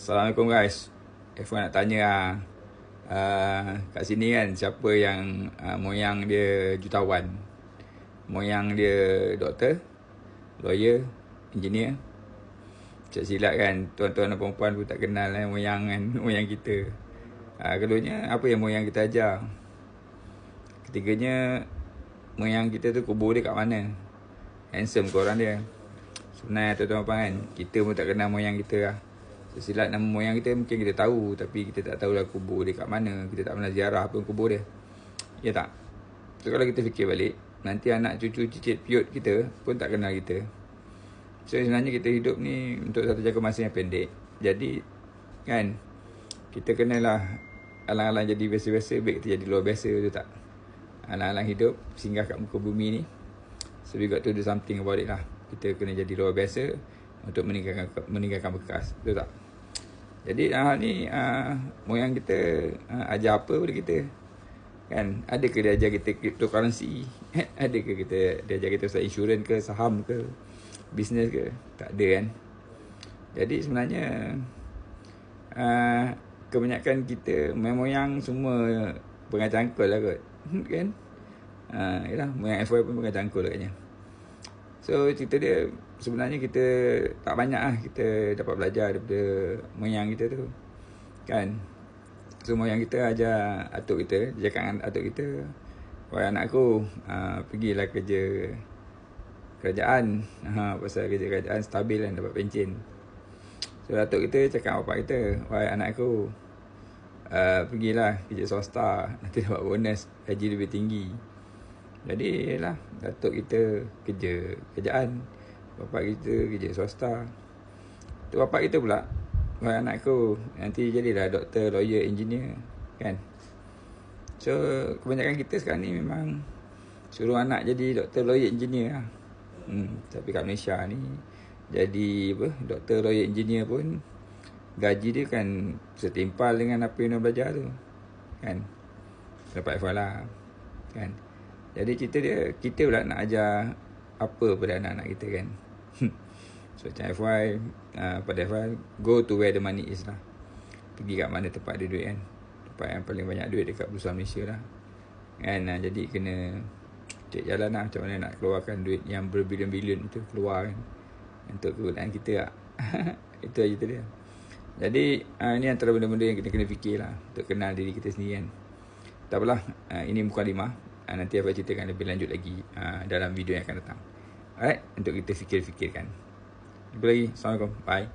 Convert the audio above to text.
Assalamualaikum guys. F1 nak tanya kat sini kan, siapa yang moyang dia jutawan, moyang dia doktor, lawyer, engineer. Cak silap kan, tuan-tuan dan perempuan pun tak kenal moyang kan, moyang kita. Keduanya, apa yang moyang kita ajar. Ketiganya, moyang kita tu kubur dia kat mana. Handsome ke orang dia. Sebenarnya tuan-tuan kan, kita pun tak kenal moyang kita lah. Silap nama moyang kita mungkin kita tahu, tapi kita tak tahu lah kubur dia kat mana. Kita tak pernah ziarah pun kubur dia. Ya tak? So kalau kita fikir balik, nanti anak cucu cicit piut kita pun tak kenal kita. So sebenarnya kita hidup ni untuk satu jangka masa yang pendek. Jadi kan, kita kenalah alang-alang jadi biasa-biasa, baik kita jadi luar biasa, betul tak? Alang-alang hidup singgah kat muka bumi ni, so we got to do something about it lah. Kita kena jadi luar biasa untuk meninggalkan bekas, betul tak? Jadi hal ni moyang kita ajar apa pada kita kan? Adakah dia ajar kita cryptocurrency? Adakah dia ajar kita pasal insurans ke, saham ke, bisnes ke? Tak ada kan? Jadi sebenarnya kebanyakan kita moyang semua pengat cangkul lah kot kan? Yalah, moyang F1 pun pengat cangkul agaknya. So cerita dia sebenarnya kita tak banyak lah kita dapat belajar daripada moyang kita tu kan. So moyang kita ajar atuk kita, dia cakap dengan atuk kita, wahai anak aku, pergilah kerja kerajaan, pasal kerja kerajaan stabil kan, dapat pencen. So atuk kita cakap bapak kita, wahai anak aku, pergilah kerja swasta, nanti dapat bonus, gaji lebih tinggi. Jadi lah, datuk kita kerja kerajaan, bapak kita kerja swasta. Tu bapak kita pula, wahai anakku, nanti jadilah doktor, lawyer, engineer kan. So kebanyakan kita sekarang ni memang suruh anak jadi doktor, lawyer, engineer lah. Tapi kat Malaysia ni jadi doktor, lawyer, engineer pun gaji dia kan setimpal dengan apa yang dia belajar tu kan. Dapat F1 lah kan. Jadi kita pula nak ajar apa pada anak-anak kita kan. So macam FY, pada FY, go to where the money is lah. Pergi kat mana tempat ada duit kan. Tempat yang paling banyak duit dekat Bursa Malaysia lah kan. Jadi kena cek jalan lah, macam mana nak keluarkan duit yang berbilion-bilion itu keluar kan, untuk kegunaan kita lah. Itu aja tu dia. Jadi ini antara benda-benda yang kita kena fikir lah, untuk kenal diri kita sendiri kan. Tak apalah, ini mukadimah. Nanti Abang ceritakan lebih lanjut lagi dalam video yang akan datang. Alright, untuk kita fikir-fikirkan. Jumpa lagi. Assalamualaikum. Bye.